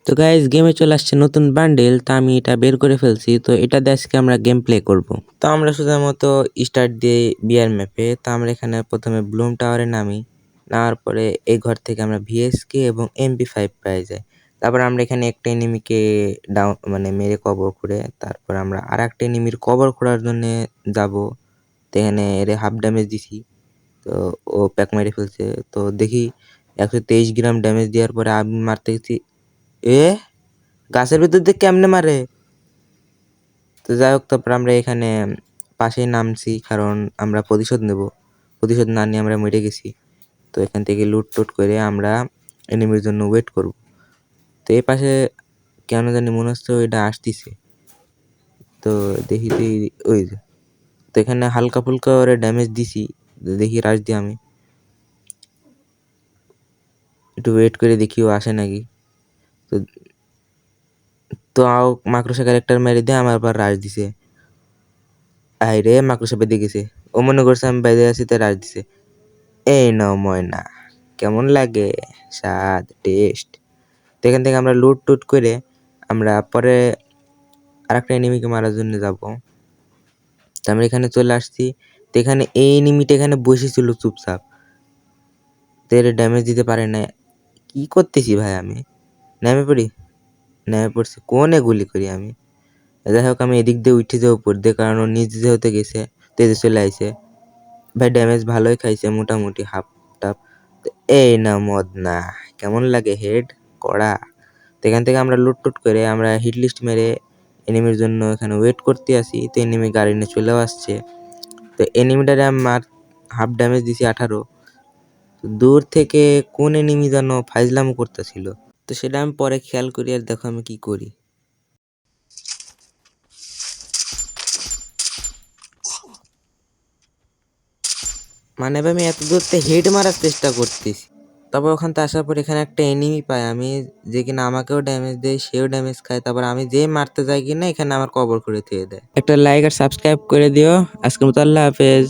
তো গাইস গেমে চলে আসছে নতুন বান্ডেল, তো আমি এটা বের করে ফেলছি। তো এটা দিয়ে আজকে আমরা গেম প্লে করব। তো আমরা সাধারণত স্টার্ট দিয়ে বিআর ম্যাপে। তো আমরা এখানে প্রথমে ব্লুম টাওয়ারে নামি, নামার পরে এই ঘর থেকে আমরা ভিএসকে এবং MP5 পেয়ে যাই। তারপর আমরা এখানে একটা এনিমিকে ডাউন মানে মেরে কভার করে, তারপর আমরা আর একটা এনিমির কভার করার জন্য যাব। তো এখানে এর হাফ ড্যামেজ দিছি, তো ও প্যাক মেরে ফেলছে। তো দেখি 123 গ্রাম ড্যামেজ দেওয়ার পরে আমি মারতে গেছি, এ গাছের ভিতর দিয়ে কেমনে মারে। তো যাই হোক, তারপর আমরা এখানে পাশেই নামছি, কারণ আমরা প্রতিশোধ নেব। প্রতিশোধ না নিয়ে আমরা মরে গেছি। তো এখান থেকে লুট টুট করে আমরা এনিমির জন্য ওয়েট করব। তো এই পাশে কেন জানি মনে হচ্ছে ওইটা আসতেছে। তো দেখি ওই যে, তো এখানে হালকা ফুলকা ওরে ড্যামেজ দিছি। দেখি রাশ দিয়ে আমি একটু ওয়েট করে দেখি ও আসে নাকি। তো তো মাকড়সা ক্যারেক্টার মেরে দিয়ে আমার আবার রাশ দিছে। আই রে, মাকড়সা বেঁধে গেছে। ও মনে করছে আমি বেঁধে আছি, তাই রাশ দিছে। এই নাও ময়না, কেমন লাগে স্বাদ টেস্ট। তো এখান থেকে আমরা লুট টুট করে আমরা পরে আরেকটা এনিমিকে মারার জন্য যাব। তো আমরা এখানে চলে আসছি। তো এখানে এই এনিমিটা এখানে বসেছিল চুপচাপ, তো এর ড্যামেজ দিতে পারে না। কি করতেছি ভাই, আমি নেমে পড়ছি কোনে গুলি করি আমি। যাই হোক, আমি এদিক দিয়ে উঠে যাবো উপর দিয়ে, কারণ ও নিচ যেহেতু গেছে তেজে চলে আইছে। ভাই ড্যামেজ ভালোই খাইছে, মোটামুটি হাফ টাপ। এই না মদ না, কেমন লাগে হেড কড়া। তো এখান থেকে আমরা লুট টুট করে আমরা হিট লিস্ট মেরে এনিমির জন্য এখানে ওয়েট করতে আসি। তো এনিমি গাড়ি নিয়ে চলেও আসছে। তো এনিমিটারে আমার হাফ ড্যামেজ দিছি 18। তো দূর থেকে কোন এনিমি যেন ফাইজলামো করতেছিল, তো সেটা আমি পরে খেয়াল করি। আর দেখো আমি কি করি, মানে আমি এত দূরতে হেড মারার চেষ্টা করতেছি। তারপর ওখান থেকে আসার পর এখানে একটা এনিমি পাই আমি, যে কিনা আমাকেও ড্যামেজ দেয়, সেও ড্যামেজ খায়। তারপর আমি যে মারতে যাই কিনা এখানে আমার কবর করে দিয়ে দেয়। একটা লাইক আর সাবস্ক্রাইব করে দিও। আজকের মতো আল্লাহ হাফেজ।